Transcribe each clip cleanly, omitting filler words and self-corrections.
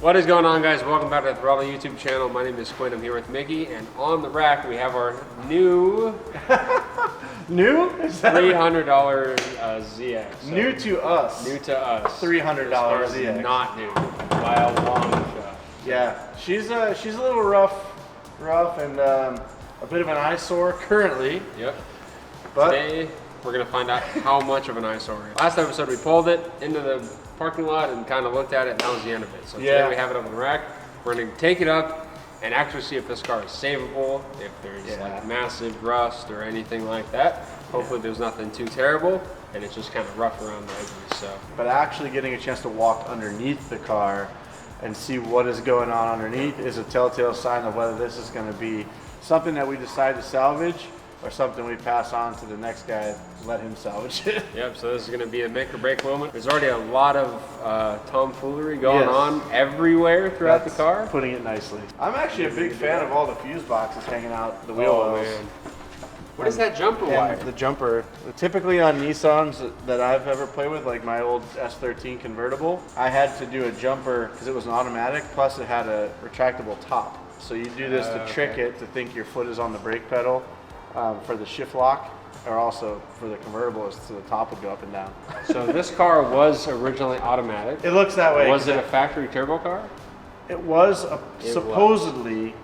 What is going on, guys? Welcome back to the Throttle YouTube channel. My name is Quinn. I'm here with Mickey, and on the rack we have our new $300 ZX. So new to us. $300 ZX. Not new by a long shot. Yeah, she's a little rough and a bit of an eyesore currently. Yep. But today we're gonna find out how much of an eyesore it is. Last episode we pulled it into the parking lot and kind of looked at it, and that was the end of it. So today we have it up on the rack. We're gonna take it up and actually see if this car is savable, if there's like massive rust or anything like that. Hopefully there's nothing too terrible and it's just kind of rough around the edges. So, but actually getting a chance to walk underneath the car and see what is going on underneath is a telltale sign of whether this is going to be something that we decide to salvage or something we pass on to the next guy and let him salvage it. Yep, so this is going to be a make or break moment. There's already a lot of tomfoolery going on everywhere throughout the car. Putting it nicely. I'm actually a big fan of all the fuse boxes hanging out the wheel wells. Man. What is that jumper wire? The jumper. Typically on Nissans that I've ever played with, like my old S13 convertible, I had to do a jumper because it was an automatic, plus it had a retractable top. So you do this to trick it to think your foot is on the brake pedal. For the shift lock, or also for the convertible, is so the top would go up and down. So this car was originally automatic. It looks that way. Was it a factory turbo car? It was supposedly,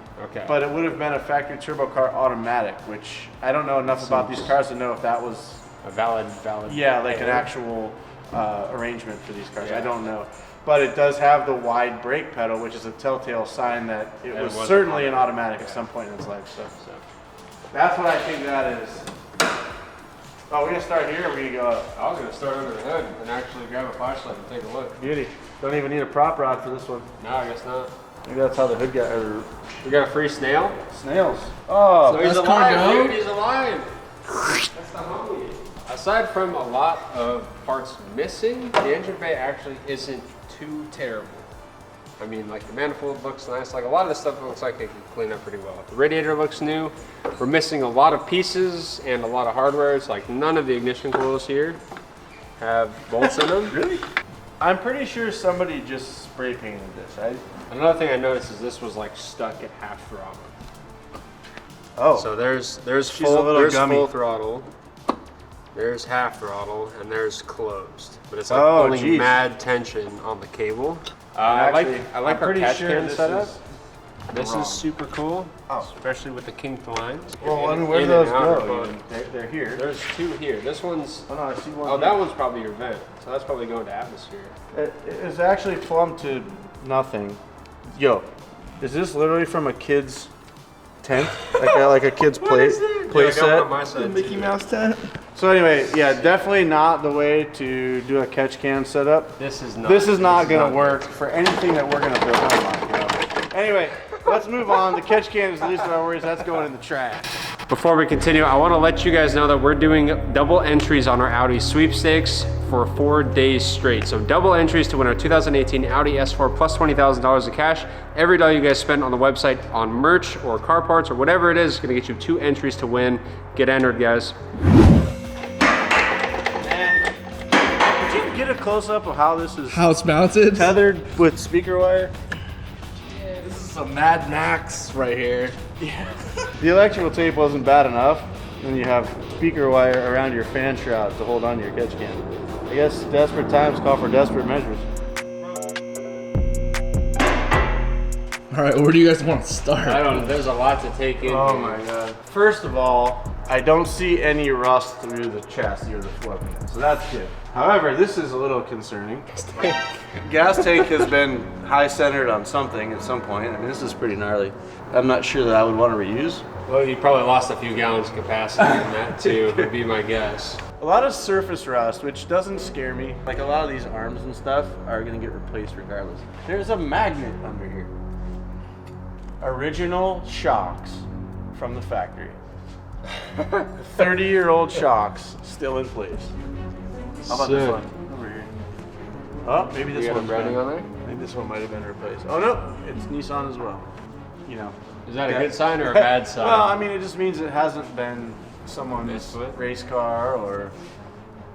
but it would have been a factory turbo car automatic, which I don't know enough about these cars to know if that was a valid. Yeah, like an actual arrangement for these cars. I don't know. But it does have the wide brake pedal, which is a telltale sign that it was certainly an automatic at some point in its life. So. That's what I think that is. Oh, we're gonna start here or we're gonna go up? I was gonna start under the hood and actually grab a flashlight and take a look. Beauty. Don't even need a prop rod for this one. No, I guess not. Maybe that's how the hood got. We got a free snail? Snails. Oh, so he's alive, dude. He's alive. That's the homie. Aside from a lot of parts missing, the engine bay actually isn't too terrible. I mean, like the manifold looks nice. Like a lot of the stuff looks like they can clean up pretty well. The radiator looks new. We're missing a lot of pieces and a lot of hardware. It's like none of the ignition coils here have bolts in them. Really? I'm pretty sure somebody just spray painted this, right? Another thing I noticed is this was like stuck at half throttle. Oh. So there's full throttle. There's half throttle and there's closed. But it's like pulling mad tension on the cable. I like our catch can setup. This is super cool, especially with the kinked lines. Well, I mean, where do those go? They're here. There's two here. This one's. Oh no, I see one. Oh, that one's probably your vent. So that's probably going to atmosphere. It's actually plumbed to nothing. Yo, is this literally from a kid's tent? like a kid's play set? The Mickey Mouse tent? So anyway, yeah, definitely not the way to do a catch can setup. This is not going to work for anything that we're going to build. Oh my God. Anyway, let's move on. The catch can is the least of our worries. That's going in the trash. Before we continue, I want to let you guys know that we're doing double entries on our Audi Sweepstakes for 4 days straight. So double entries to win our 2018 Audi S4 plus $20,000 of cash. Every dollar you guys spend on the website on merch or car parts or whatever it is going to get you 2 entries to win. Get entered, guys. Get a close-up of how this is mounted, tethered with speaker wire. Yeah, this is some Mad Max right here. Yeah. The electrical tape wasn't bad enough. Then you have speaker wire around your fan shroud to hold on to your catch can. I guess desperate times call for desperate measures. All right, where do you guys want to start? I don't know. There's a lot to take in. Oh my God. First of all, I don't see any rust through the chassis or the floor pan, so that's good. However, this is a little concerning. Gas tank has been high centered on something at some point. I mean, this is pretty gnarly. I'm not sure that I would want to reuse. Well, you probably lost a few gallons of capacity in that too, would be my guess. A lot of surface rust, which doesn't scare me. Like a lot of these arms and stuff are gonna get replaced regardless. There's a magnet under here. Original shocks from the factory. 30-year-old shocks still in place. How about this one? Over here. Oh, maybe this one's branding on there? I think this one might have been replaced. Oh no, it's Nissan as well. You know. Is that a good sign or a bad sign? Well, I mean, it just means it hasn't been someone's race car or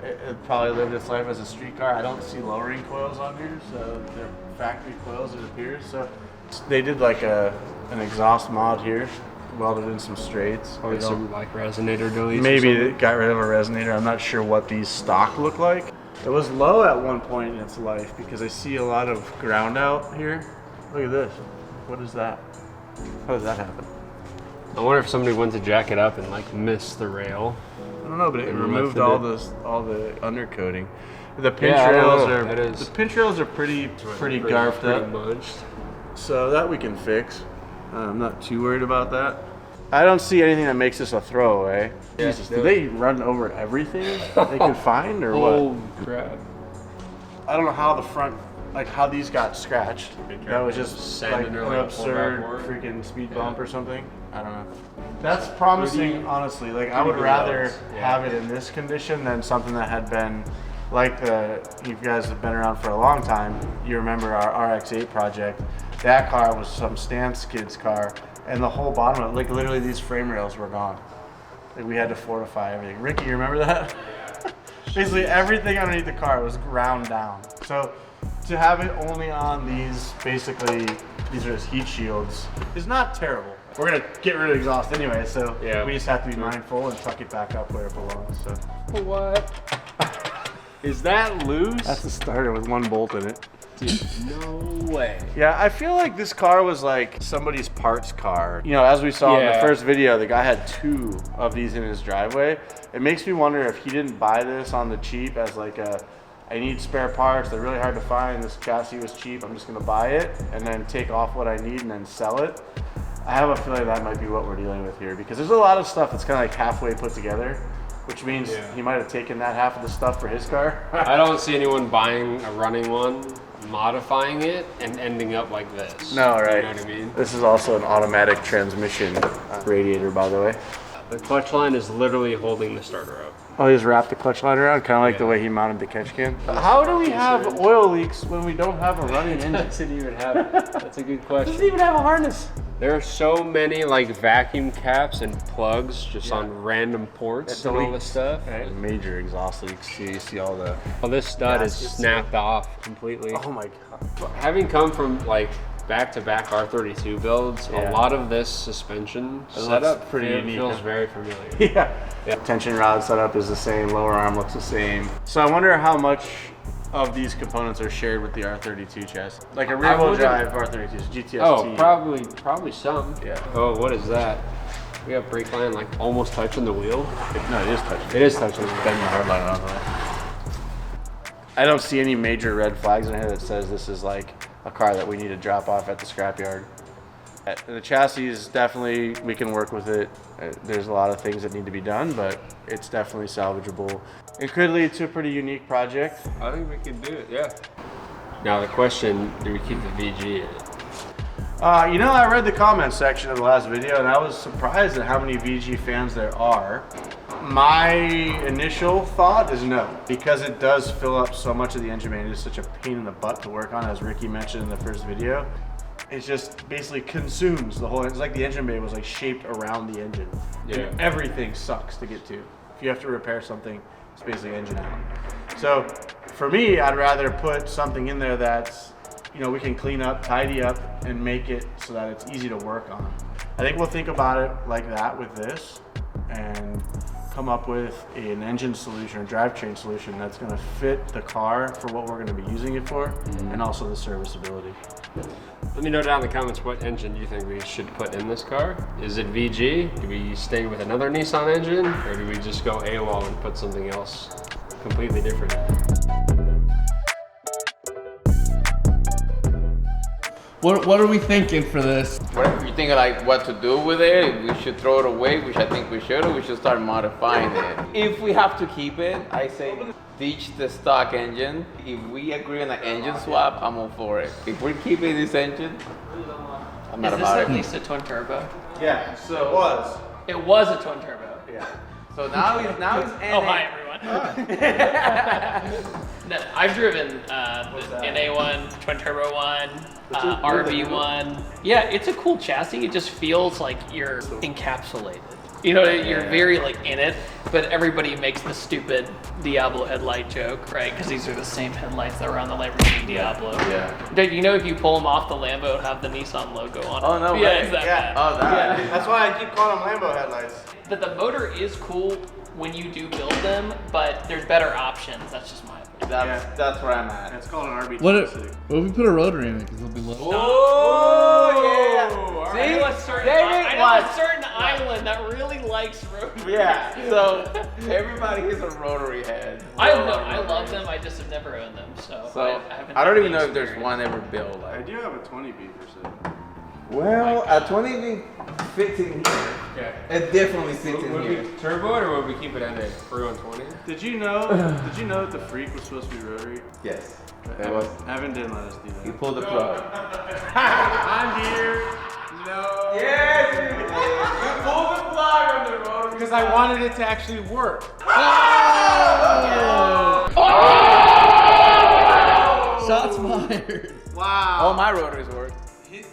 It probably lived its life as a street car. I don't see lowering coils on here, so they're factory coils, it appears. So they did like an exhaust mod here, welded in some straights. Probably some like resonator deletes. Maybe they got rid of a resonator. I'm not sure what these stock look like. It was low at one point in its life because I see a lot of ground out here. Look at this. What is that? How does that happen? I wonder if somebody went to jack it up and like missed the rail. I don't know, but it removed all the undercoating. The pinch Yeah, rails are pretty garfed up. Munched. So that we can fix. I'm not too worried about that. I don't see anything that makes this a throwaway. Yeah, Jesus, did they run over everything they could find or what? Oh crap. I don't know how the front, like how these got scratched. That was just like Sanding or, an like, absurd pulled back more. freaking speed bump or something. I don't know. That's promising, honestly. Like I would good rather odds. Yeah. have it in this condition than something that had been like you guys have been around for a long time. You remember our RX-8 project. That car was some Stan Skid's car, and the whole bottom of it, like literally these frame rails were gone. Like we had to fortify everything. Ricky, you remember that? Basically everything underneath the car was ground down. So to have it only on these, basically, these are just heat shields, is not terrible. We're gonna get rid of exhaust anyway, so Yeah. we just have to be mindful and tuck it back up where it belongs. So What? Is that loose? that's the starter with one bolt in it. Dude, no way. Yeah, I feel like this car was like somebody's parts car. You know, as we saw in the Yeah. first video, the guy had 2 of these in his driveway. It makes me wonder if he didn't buy this on the cheap as like I need spare parts, they're really hard to find, this chassis was cheap, I'm just gonna buy it and then take off what I need and then sell it. I have a feeling that might be what we're dealing with here because there's a lot of stuff that's kind of like halfway put together, which means he might have taken that half of the stuff for his car. I don't see anyone buying a running one, modifying it, and ending up like this. No, right. You know what I mean? This is also an automatic transmission radiator, by the way. The clutch line is literally holding the starter up. Oh, he just wrapped the clutch line around, kind of like the way he mounted the catch can. How do we have oil leaks when we don't have a running engine? Doesn't even have it. That's a good question. Doesn't even have a harness. There are so many like vacuum caps and plugs just on random ports and all this stuff. Right. Major exhaust leaks. You see all the. Well, this stud is Gaskets. snapped off completely. Oh my god. Having come from like back-to-back R32 builds, Yeah. a lot of this suspension looks setup pretty unique, feels huh? very familiar. Yeah. Tension rod setup is the same. Lower arm looks the same. So I wonder how much of these components are shared with the R32 chassis. Like a rear wheel wouldn't- drive R32's GTST. Oh, probably some. Yeah. Oh, what is that? We have brake line like almost touching the wheel. No, it is touching. It is touching. Bend the hard line on the way. I don't see any major red flags in here that says this is like a car that we need to drop off at the scrapyard. The chassis is definitely, we can work with it. There's a lot of things that need to be done, but it's definitely salvageable. It could lead to a pretty unique project. I think we can do it, yeah. Now the question, do we keep the VG in it? You know, I read the comments section of the last video and I was surprised at how many VG fans there are. My initial thought is no, because it does fill up so much of the engine bay. It is such a pain in the butt to work on, as Ricky mentioned in the first video. It just basically consumes the whole, it's like the engine bay was like shaped around the engine. Yeah. And everything sucks to get to. If you have to repair something, it's basically engine out. So for me, I'd rather put something in there that's, you know, we can clean up, tidy up, and make it so that it's easy to work on. I think we'll think about it like that with this and come up with an engine solution or drivetrain solution that's going to fit the car for what we're going to be using it for, and also the serviceability. Let me know down in the comments what engine you think we should put in this car. Is it VG? Do we stay with another Nissan engine? Or do we just go AWOL and put something else completely different? What are we thinking for this? What you think like what to do with it? We should throw it away, which I think we should, or we should start modifying it. If we have to keep it, I say ditch the stock engine. If we agree on an engine swap, I'm all for it. If we're keeping this engine, I'm not Is this about at it. least a twin turbo? Yeah, so it was. It was a twin turbo. Yeah. So now it's NA. Oh, hi everyone. No, I've driven the NA1, twin turbo one, RB1. Yeah, it's a cool chassis. It just feels like you're encapsulated. You know, you're very like in it, but everybody makes the stupid Diablo headlight joke, right? Because these are the same headlights that were on the Lamborghini Diablo. Yeah. You know, if you pull them off the Lambo, it'll have the Nissan logo on it. Oh, no Yeah, way. it's that Yeah. bad. Oh, that. Yeah. That's why I keep calling them Lambo headlights. But the motor is cool when you do build them, but there's better options. That's just my opinion. That's where I'm at. It's called an RB26. What if we put a rotary in it? Because it'll be low. Oh, I know a certain, I know a certain island that really likes rotary. Yeah, so everybody is a rotary head. I love them. I just have never owned them, so I haven't. I don't had even the know if there's experience. one ever built. I Like, do have a 20B for sale. well, a 20 fits in here. Okay. It definitely fits in Would here. we turbo it or would we keep it at a 320? Did you know that the Freak was supposed to be rotary? Yes. That was. Evan didn't let us do You that. pulled the plug. I'm here. No. Yes, you did. You pulled the plug on the rotary. Because I wanted it to actually work. Shots fired. Wow. All my rotaries work.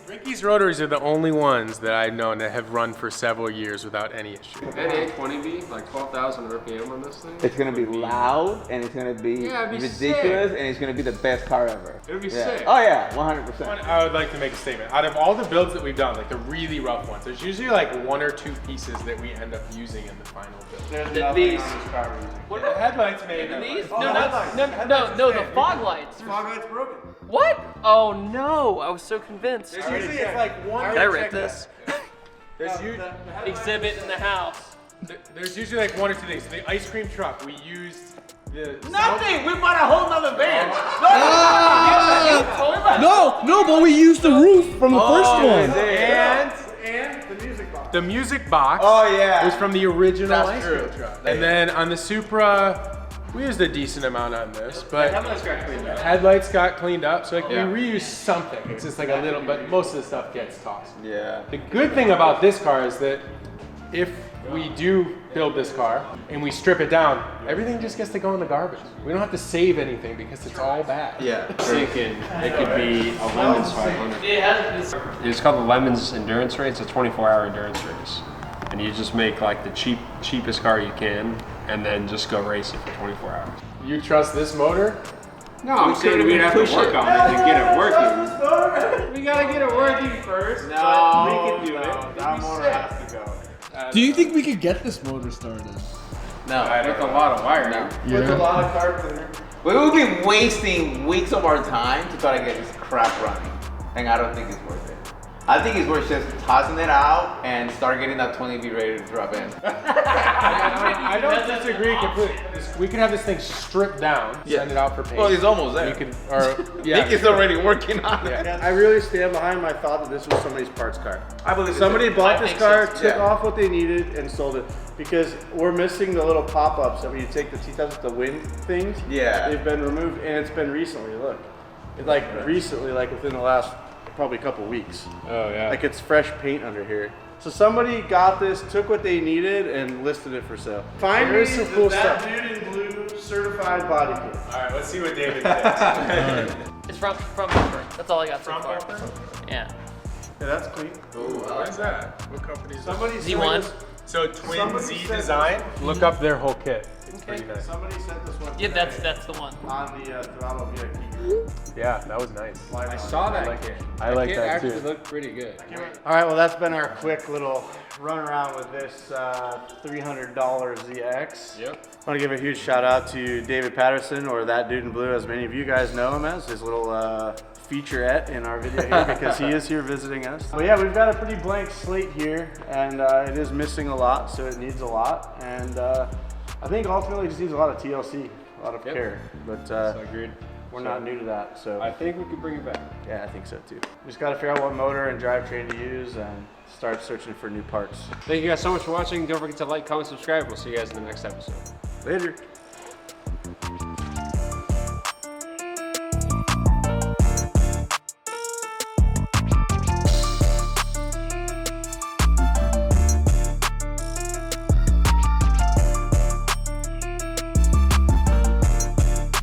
Ricky's rotaries are the only ones that I've known that have run for several years without any issue. NA20B, like 12,000 RPM on this thing. It's gonna be loud and it's gonna be Yeah, it'd be ridiculous sick. and it's gonna be the best car ever. It would be Yeah. sick. Oh yeah, 100%. I would like to make a statement. Out of all the builds that we've done, like the really rough ones, there's usually like one or two pieces that we end up using in the final build. There's The- nothing these- on this car we're using. What The headlights maybe. These? Oh, No, headlights. no, the fog lights. Fog light's broken. What? Oh no! I was so convinced. Usually it's like one. Can I rip this? There's, u- Exhibit in the house. there's usually like one or two things. The ice cream truck, we used the Nothing! We bought a whole nother van! No, but we used the roof from the first one. And the music box. The music box Oh yeah. was from the original That's ice true. cream truck. And then on the Supra, we used a decent amount on this, but headlights got cleaned up, so like Yeah. we reused something. It's just like a little, but most of the stuff gets tossed. Yeah. The good thing about this car is that if we do build this car and we strip it down, everything just gets to go in the garbage. We don't have to save anything because it's all bad. Yeah. Thinking it could be a Lemons 500. It has this. It's called the Lemons Endurance Race. It's a 24-hour endurance race. And you just make like the cheapest car you can and then just go race it for 24 hours. You trust this motor? No, I'm saying we'd have to work on it to get it working. We gotta get it working first. No, we can do it. That motor has to go. Do you think we could get this motor started? No. With a lot of wiring. With a lot of carb cleaner. We will be wasting weeks of our time to try to get this crap running. And I don't think it's worth it. I think it's worth just tossing it out and start getting that 20B ready to drop in. I don't disagree completely. We could have this thing stripped down, send it out for paint. Well, it's almost there. You could, or yeah. Nick is already working on it. I really stand behind my thought that this was somebody's parts car. I believe it Somebody too. bought I this think car, so, took yeah. off what they needed, and sold it. Because we're missing the little pop-ups that when you take the teeth out, the wind things. Yeah. They've been removed, and it's been recently. Look, it's like recently, like within the last probably couple weeks. Oh yeah. Like it's fresh paint under here. So somebody got this, took what they needed, and listed it for sale. Find There's me some cool that stuff. dude in blue certified body kit. All right, let's see what David thinks. It's from Bumper. That's all I got so far. Yeah. Yeah, that's clean. What is that? What company is that? Somebody sent Z1. us- So Twin Somebody Z sent Design. Look up their whole kit. It's pretty nice. Somebody sent this one. Yeah, today that's the one. on the throtlVIP group. Yeah, that was nice. I saw that like kit. it. I like kit that actually too. looked pretty good. All right, well that's been our quick little run around with this $300 ZX. Yep. I want to give a huge shout out to David Patterson, or that dude in blue, as many of you guys know him as, his little featurette in our video here because he is here visiting us. But yeah, we've got a pretty blank slate here, and it is missing a lot, so it needs a lot. And I think ultimately it just needs a lot of TLC, a lot of care. But So agreed. we're not new to that, so I think we could bring it back. yeah, I think so too. We just got to figure out what motor and drivetrain to use and start searching for new parts. Thank you guys so much for watching. Don't forget to like, comment, subscribe. We'll see you guys in the next episode. Later.